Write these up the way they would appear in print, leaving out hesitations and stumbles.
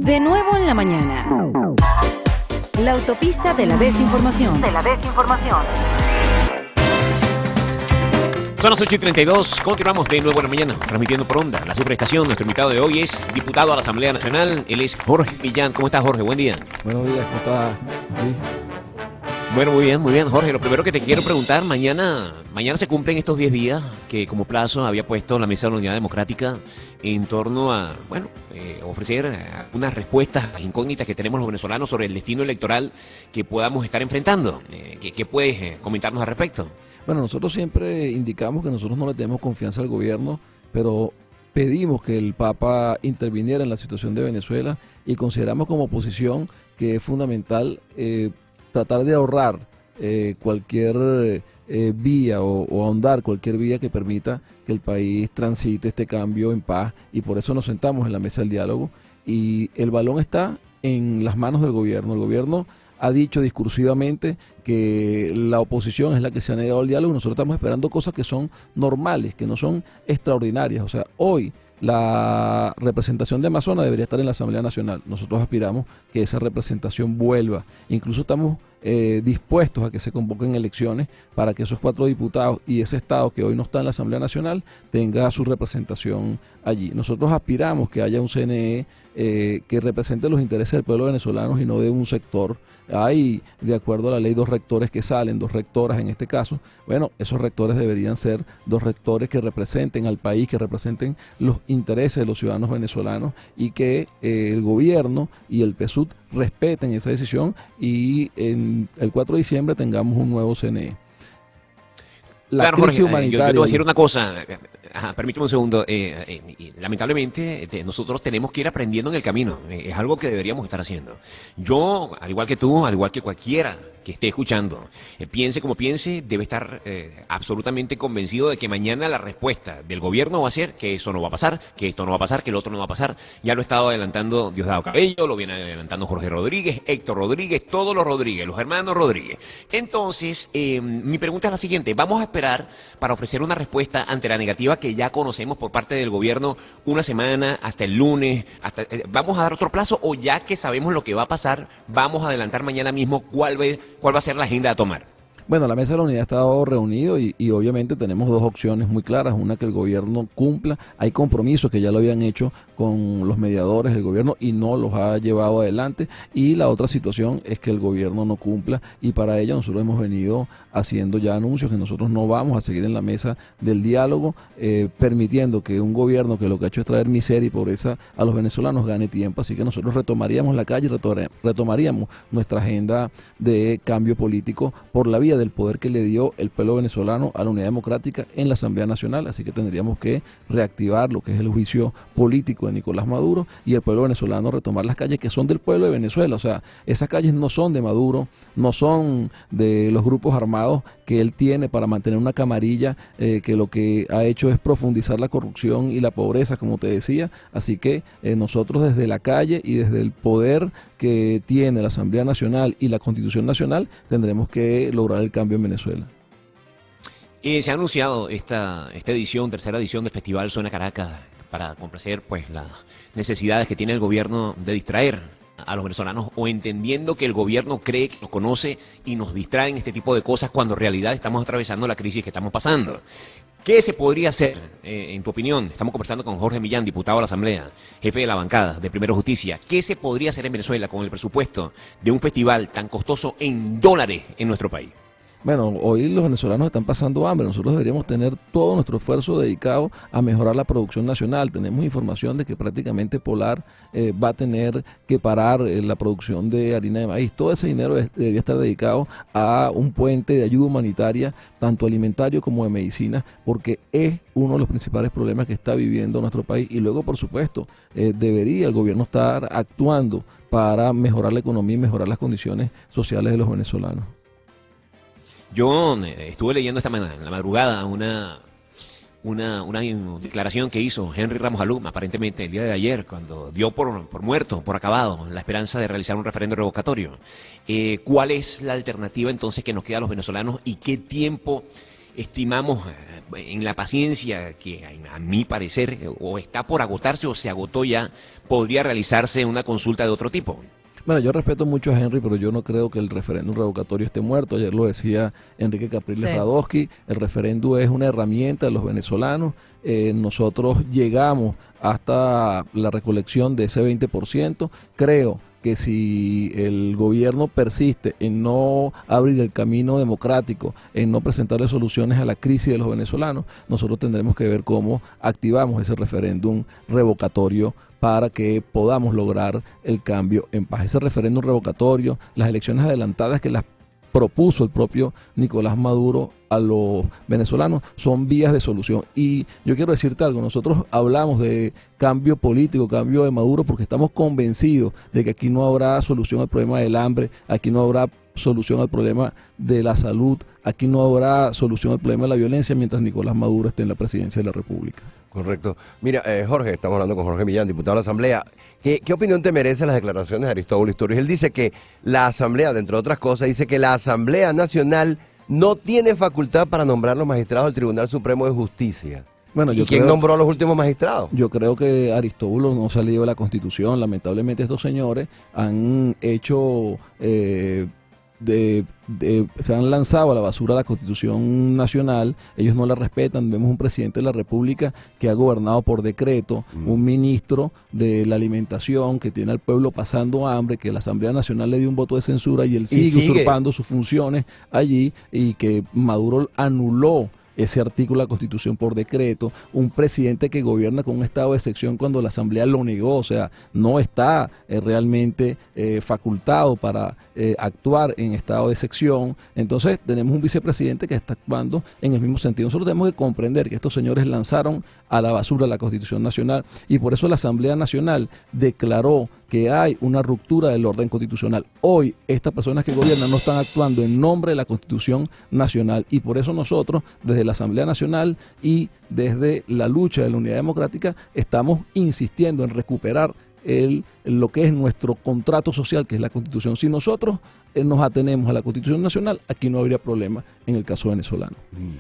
De nuevo en la mañana. La autopista de la desinformación. Son las 8:32, continuamos de nuevo en la mañana, transmitiendo por onda la superestación. Nuestro invitado de hoy es diputado a la Asamblea Nacional, él es Jorge Millán. ¿Cómo estás, Jorge? Buen día. Buenos días, ¿cómo estás, Luis? Bueno, muy bien, Jorge. Lo primero que te quiero preguntar, mañana se cumplen estos 10 días que como plazo había puesto la Mesa de la Unidad Democrática en torno a, ofrecer unas respuestas incógnitas que tenemos los venezolanos sobre el destino electoral que podamos estar enfrentando. ¿Qué puedes comentarnos al respecto? Bueno, nosotros siempre indicamos que nosotros no le tenemos confianza al gobierno, pero pedimos que el Papa interviniera en la situación de Venezuela y consideramos como oposición que es fundamental tratar de ahorrar cualquier vía o ahondar cualquier vía que permita que el país transite este cambio en paz, y por eso nos sentamos en la mesa del diálogo y el balón está en las manos del gobierno. El gobierno ha dicho discursivamente que la oposición es la que se ha negado al diálogo. Nosotros estamos esperando cosas que son normales, que no son extraordinarias. O sea, hoy la representación de Amazonas debería estar en la Asamblea Nacional. Nosotros aspiramos que esa representación vuelva. Incluso estamos dispuestos a que se convoquen elecciones para que esos 4 diputados y ese Estado que hoy no está en la Asamblea Nacional tenga su representación allí. Nosotros aspiramos que haya un CNE que represente los intereses del pueblo venezolano y no de un sector. Hay, de acuerdo a la ley, 2 rectores que salen, 2 rectoras en este caso. Bueno, esos rectores deberían ser 2 rectores que representen al país, que representen los intereses de los ciudadanos venezolanos, y que el gobierno y el PSUV respeten esa decisión y en el 4 de diciembre tengamos un nuevo CNE. La crisis humanitaria. Yo te voy a decir una cosa, permíteme un segundo. Lamentablemente, nosotros tenemos que ir aprendiendo en el camino. Es algo que deberíamos estar haciendo. Yo, al igual que tú, al igual que cualquiera que esté escuchando, piense como piense, debe estar absolutamente convencido de que mañana la respuesta del gobierno va a ser que eso no va a pasar, que esto no va a pasar, que el otro no va a pasar. Ya lo ha estado adelantando Diosdado Cabello, lo viene adelantando Jorge Rodríguez, Héctor Rodríguez, todos los Rodríguez, los hermanos Rodríguez. Entonces, mi pregunta es la siguiente: ¿vamos a esperar para ofrecer una respuesta ante la negativa que ya conocemos por parte del gobierno una semana, hasta el lunes? ¿Vamos a dar otro plazo, o ya que sabemos lo que va a pasar, vamos a adelantar mañana mismo cuál va a ser la agenda a tomar? Bueno, la Mesa de la Unidad ha estado reunido y obviamente tenemos 2 opciones muy claras. Una, que el gobierno cumpla. Hay compromisos que ya lo habían hecho con los mediadores del gobierno y no los ha llevado adelante. Y la otra situación es que el gobierno no cumpla, y para ello nosotros hemos venido haciendo ya anuncios que nosotros no vamos a seguir en la mesa del diálogo, permitiendo que un gobierno que lo que ha hecho es traer miseria y pobreza a los venezolanos gane tiempo. Así que nosotros retomaríamos la calle, retomaríamos nuestra agenda de cambio político por la vía del poder que le dio el pueblo venezolano a la Unidad Democrática en la Asamblea Nacional. Así que tendríamos que reactivar lo que es el juicio político de Nicolás Maduro, y el pueblo venezolano retomar las calles que son del pueblo de Venezuela. O sea, esas calles no son de Maduro, no son de los grupos armados que él tiene para mantener una camarilla que lo que ha hecho es profundizar la corrupción y la pobreza, como te decía. Así que nosotros desde la calle y desde el poder que tiene la Asamblea Nacional y la Constitución Nacional tendremos que lograr el cambio en Venezuela. Se ha anunciado esta edición, tercera edición del Festival Suena Caracas, para complacer pues las necesidades que tiene el gobierno de distraer a los venezolanos, o entendiendo que el gobierno cree que nos conoce y nos distrae en este tipo de cosas, cuando en realidad estamos atravesando la crisis que estamos pasando. ¿Qué se podría hacer, en tu opinión? Estamos conversando con Jorge Millán, diputado a la Asamblea, jefe de la bancada de Primero Justicia. ¿Qué se podría hacer en Venezuela con el presupuesto de un festival tan costoso en dólares en nuestro país? Bueno, hoy los venezolanos están pasando hambre. Nosotros deberíamos tener todo nuestro esfuerzo dedicado a mejorar la producción nacional. Tenemos información de que prácticamente Polar va a tener que parar la producción de harina de maíz. Todo ese dinero debería estar dedicado a un puente de ayuda humanitaria, tanto alimentario como de medicina, porque es uno de los principales problemas que está viviendo nuestro país. Y luego, por supuesto, debería el gobierno estar actuando para mejorar la economía y mejorar las condiciones sociales de los venezolanos. Yo estuve leyendo en la madrugada una declaración que hizo Henry Ramos Alum, aparentemente el día de ayer, cuando dio por muerto, por acabado, la esperanza de realizar un referendo revocatorio. ¿Cuál es la alternativa entonces que nos queda a los venezolanos, y qué tiempo estimamos en la paciencia que a mi parecer o está por agotarse o se agotó ya, podría realizarse una consulta de otro tipo. Bueno, yo respeto mucho a Henry, pero yo no creo que el referéndum revocatorio esté muerto. Ayer lo decía Enrique Capriles Radosky, el referéndum es una herramienta de los venezolanos. Nosotros llegamos hasta la recolección de ese 20%. Creo que si el gobierno persiste en no abrir el camino democrático, en no presentarle soluciones a la crisis de los venezolanos, nosotros tendremos que ver cómo activamos ese referéndum revocatorio para que podamos lograr el cambio en paz. Ese referéndum revocatorio, las elecciones adelantadas que las propuso el propio Nicolás Maduro a los venezolanos, son vías de solución. Y yo quiero decirte algo, nosotros hablamos de cambio político, cambio de Maduro, porque estamos convencidos de que aquí no habrá solución al problema del hambre, aquí no habrá solución al problema de la salud, aquí no habrá solución al problema de la violencia mientras Nicolás Maduro esté en la presidencia de la República. Correcto. Mira, Jorge, estamos hablando con Jorge Millán, diputado de la Asamblea. ¿Qué opinión te merecen las declaraciones de Aristóbulo Isturiz? Él dice que la Asamblea, de entre otras cosas, dice que la Asamblea Nacional no tiene facultad para nombrar los magistrados del Tribunal Supremo de Justicia. Bueno, ¿y quién nombró a los últimos magistrados? Yo creo que Aristóbulo no salió de la Constitución. Lamentablemente estos señores han hecho... se han lanzado a la basura la Constitución Nacional, ellos no la respetan. Vemos un presidente de la República que ha gobernado por decreto, un ministro de la alimentación que tiene al pueblo pasando hambre, que la Asamblea Nacional le dio un voto de censura y él sigue usurpando sus funciones allí, y que Maduro anuló ese artículo de la Constitución por decreto, un presidente que gobierna con un estado de excepción cuando la Asamblea lo negó, o sea, no está realmente facultado para actuar en estado de excepción. Entonces tenemos un vicepresidente que está actuando en el mismo sentido. Nosotros tenemos que comprender que estos señores lanzaron a la basura la Constitución Nacional, y por eso la Asamblea Nacional declaró que hay una ruptura del orden constitucional. Hoy estas personas que gobiernan no están actuando en nombre de la Constitución Nacional, y por eso nosotros desde la Asamblea Nacional y desde la lucha de la unidad democrática estamos insistiendo en recuperar lo que es nuestro contrato social, que es la Constitución. Si nosotros nos atenemos a la Constitución Nacional, aquí no habría problema en el caso venezolano.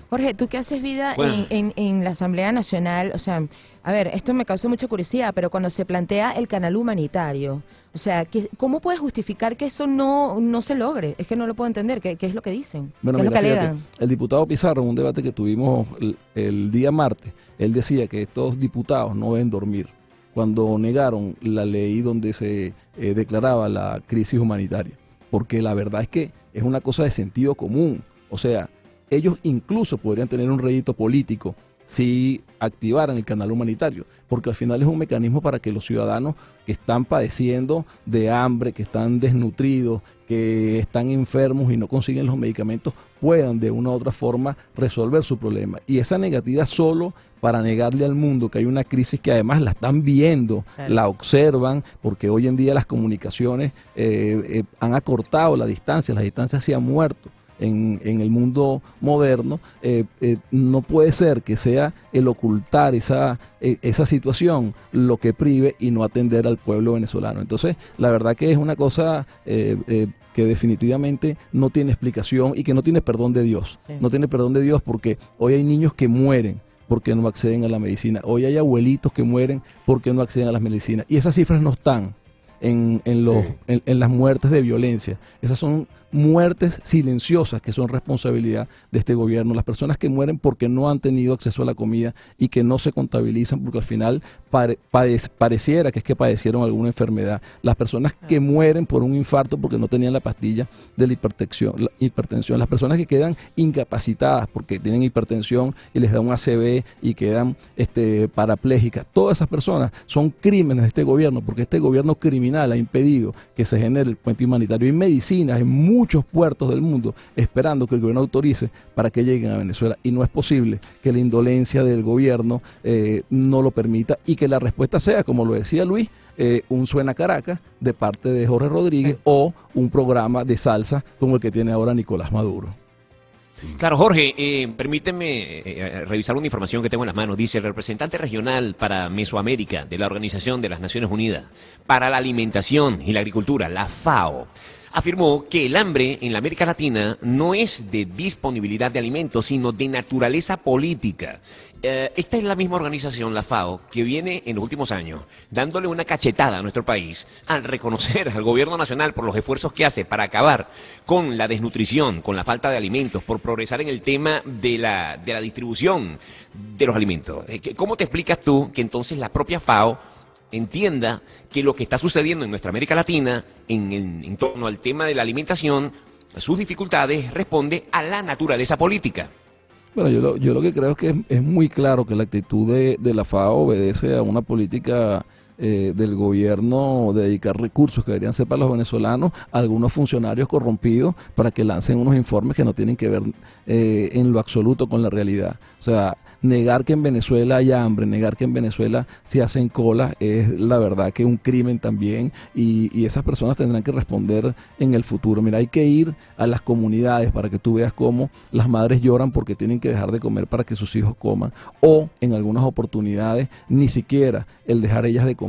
Jorge, tú que haces vida en la Asamblea Nacional, o sea, a ver, esto me causa mucha curiosidad, pero cuando se plantea el canal humanitario, o sea, ¿cómo puedes justificar que eso no se logre? Es que no lo puedo entender. ¿Qué es lo que dicen? Bueno, ¿Qué mira, es lo que fíjate, el diputado Pizarro, en un debate que tuvimos el día martes, él decía que estos diputados no deben dormir cuando negaron la ley donde se declaraba la crisis humanitaria, porque la verdad es que es una cosa de sentido común. O sea, ellos incluso podrían tener un rédito político si activaran el canal humanitario, porque al final es un mecanismo para que los ciudadanos que están padeciendo de hambre, que están desnutridos, que están enfermos y no consiguen los medicamentos, puedan de una u otra forma resolver su problema. Y esa negativa solo para negarle al mundo que hay una crisis que además la están viendo, la observan, porque hoy en día las comunicaciones han acortado la distancia se han muerto. En el mundo moderno, no puede ser que sea el ocultar esa situación lo que prive y no atender al pueblo venezolano. Entonces, la verdad que es una cosa que definitivamente no tiene explicación y que no tiene perdón de Dios. Sí. No tiene perdón de Dios, porque hoy hay niños que mueren porque no acceden a la medicina. Hoy hay abuelitos que mueren porque no acceden a las medicinas. Y esas cifras no están en las muertes de violencia. Esas son muertes silenciosas que son responsabilidad de este gobierno. Las personas que mueren porque no han tenido acceso a la comida y que no se contabilizan porque al final pareciera que es que padecieron alguna enfermedad. Las personas que mueren por un infarto porque no tenían la pastilla de la hipertensión. Las personas que quedan incapacitadas porque tienen hipertensión y les da un ACV y quedan parapléjicas. Todas esas personas son crímenes de este gobierno, porque este gobierno criminal ha impedido que se genere el puente humanitario. Hay medicinas en muchos puertos del mundo esperando que el gobierno autorice para que lleguen a Venezuela, y no es posible que la indolencia del gobierno no lo permita, y que la respuesta sea, como lo decía Luis, un Suena Caracas de parte de Jorge Rodríguez o un programa de salsa como el que tiene ahora Nicolás Maduro. Claro, Jorge, permíteme revisar una información que tengo en las manos. Dice: el representante regional para Mesoamérica de la Organización de las Naciones Unidas para la Alimentación y la Agricultura, la FAO, afirmó que el hambre en la América Latina no es de disponibilidad de alimentos, sino de naturaleza política. Esta es la misma organización, la FAO, que viene en los últimos años dándole una cachetada a nuestro país al reconocer al gobierno nacional por los esfuerzos que hace para acabar con la desnutrición, con la falta de alimentos, por progresar en el tema de la distribución de los alimentos. ¿Cómo te explicas tú que entonces la propia FAO entienda que lo que está sucediendo en nuestra América Latina en torno al tema de la alimentación, sus dificultades, responde a la naturaleza política? Bueno, yo lo que creo es que es muy claro que la actitud de la FAO obedece a una política del gobierno de dedicar recursos que deberían ser para los venezolanos a algunos funcionarios corrompidos para que lancen unos informes que no tienen que ver en lo absoluto con la realidad. O sea, negar que en Venezuela hay hambre, negar que en Venezuela se hacen colas, es la verdad que un crimen también, y esas personas tendrán que responder en el futuro. Mira, hay que ir a las comunidades para que tú veas cómo las madres lloran porque tienen que dejar de comer para que sus hijos coman, o en algunas oportunidades ni siquiera el dejar ellas de comer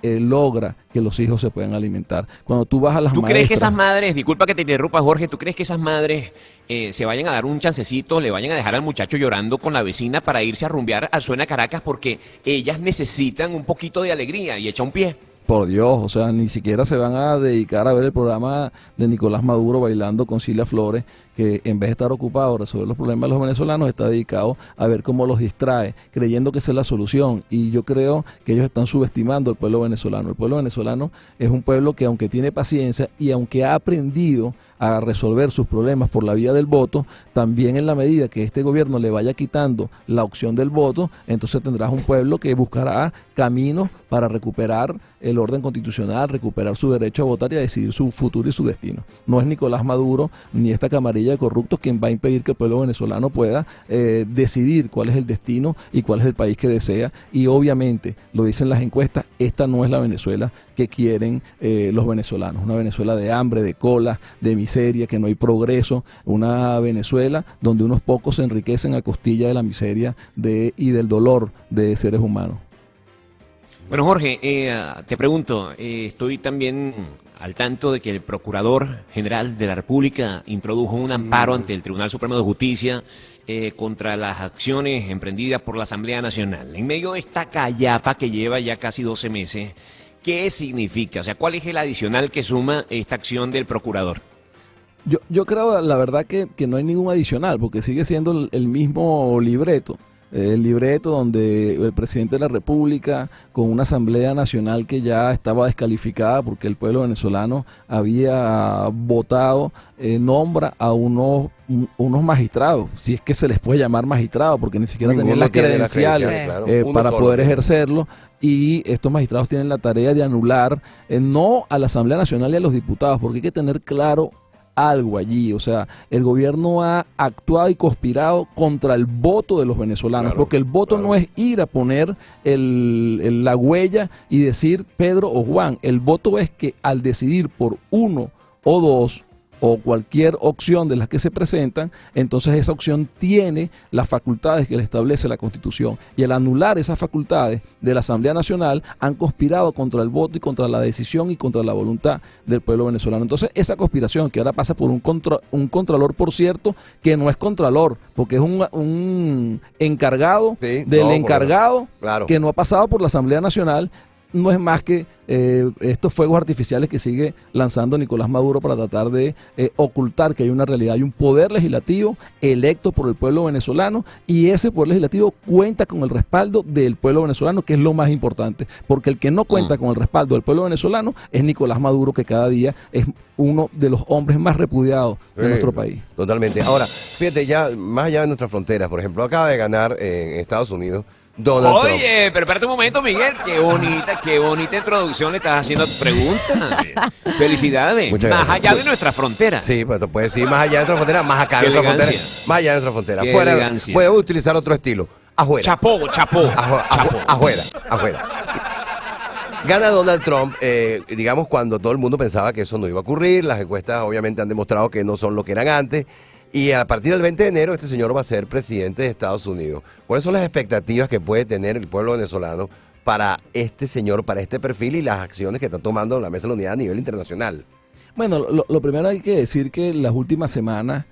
logra que los hijos se puedan alimentar. Cuando tú vas a las ¿Tú maestras... crees que esas madres, disculpa que te interrumpa Jorge, ¿tú crees que esas madres se vayan a dar un chancecito, le vayan a dejar al muchacho llorando con la vecina para irse a rumbear al Suena Caracas porque ellas necesitan un poquito de alegría y echa un pie? Por Dios, o sea, ni siquiera se van a dedicar a ver el programa de Nicolás Maduro bailando con Cilia Flores, que en vez de estar ocupado a resolver los problemas de los venezolanos, está dedicado a ver cómo los distrae, creyendo que esa es la solución. Y yo creo que ellos están subestimando al pueblo venezolano. El pueblo venezolano es un pueblo que, aunque tiene paciencia y aunque ha aprendido a resolver sus problemas por la vía del voto, también en la medida que este gobierno le vaya quitando la opción del voto, entonces tendrás un pueblo que buscará caminos para recuperar el orden constitucional, recuperar su derecho a votar y a decidir su futuro y su destino. No es Nicolás Maduro ni esta camarilla de corruptos quien va a impedir que el pueblo venezolano pueda decidir cuál es el destino y cuál es el país que desea. Y obviamente, lo dicen las encuestas, esta no es la Venezuela que quieren los venezolanos. Una Venezuela de hambre, de cola, de miseria, que no hay progreso. Una Venezuela donde unos pocos se enriquecen a costilla de la miseria y del dolor de seres humanos. Bueno, Jorge, te pregunto, estoy también al tanto de que el Procurador General de la República introdujo un amparo ante el Tribunal Supremo de Justicia contra las acciones emprendidas por la Asamblea Nacional. En medio de esta callapa que lleva ya casi 12 meses, ¿qué significa? O sea, ¿cuál es el adicional que suma esta acción del Procurador? Yo creo, la verdad, que no hay ningún adicional, porque sigue siendo el mismo libreto. El libreto donde el presidente de la República, con una Asamblea Nacional que ya estaba descalificada porque el pueblo venezolano había votado, nombra a unos magistrados, si es que se les puede llamar magistrados, porque ni siquiera tenían las credenciales para poder ejercerlo, y estos magistrados tienen la tarea de anular no a la Asamblea Nacional y a los diputados, porque hay que tener claro algo allí. O sea, el gobierno ha actuado y conspirado contra el voto de los venezolanos, porque el voto no es ir a poner la huella y decir Pedro o Juan. El voto es que al decidir por uno o dos o cualquier opción de las que se presentan, entonces esa opción tiene las facultades que le establece la Constitución. Y al anular esas facultades de la Asamblea Nacional, han conspirado contra el voto y contra la decisión y contra la voluntad del pueblo venezolano. Entonces, esa conspiración que ahora pasa por un contralor, por cierto, que no es contralor, porque es un encargado del encargado, que no ha pasado por la Asamblea Nacional, no es más que estos fuegos artificiales que sigue lanzando Nicolás Maduro para tratar de ocultar que hay una realidad. Hay un poder legislativo electo por el pueblo venezolano, y ese poder legislativo cuenta con el respaldo del pueblo venezolano, que es lo más importante, porque el que no cuenta con el respaldo del pueblo venezolano es Nicolás Maduro, que cada día es uno de los hombres más repudiados de nuestro país. Totalmente. Ahora, fíjate, ya más allá de nuestras fronteras, por ejemplo, acaba de ganar en Estados Unidos Donald Trump. Oye, pero espérate un momento, Miguel. Qué bonita introducción le estás haciendo a tu pregunta. Felicidades. Muchas más gracias. allá de nuestra frontera. Sí, pues tú puedes decir más allá de nuestra frontera, más acá de Qué nuestra frontera, elegancia. más allá de nuestra frontera. Qué Fuera, elegancia. voy a utilizar otro estilo. Afuera. Chapó. Afuera. Gana Donald Trump, digamos, cuando todo el mundo pensaba que eso no iba a ocurrir. Las encuestas obviamente han demostrado que no son lo que eran antes. Y a partir del 20 de enero este señor va a ser presidente de Estados Unidos. ¿Cuáles son las expectativas que puede tener el pueblo venezolano para este señor, para este perfil y las acciones que está tomando la Mesa de la Unidad a nivel internacional? Bueno, lo primero hay que decir que las últimas semanas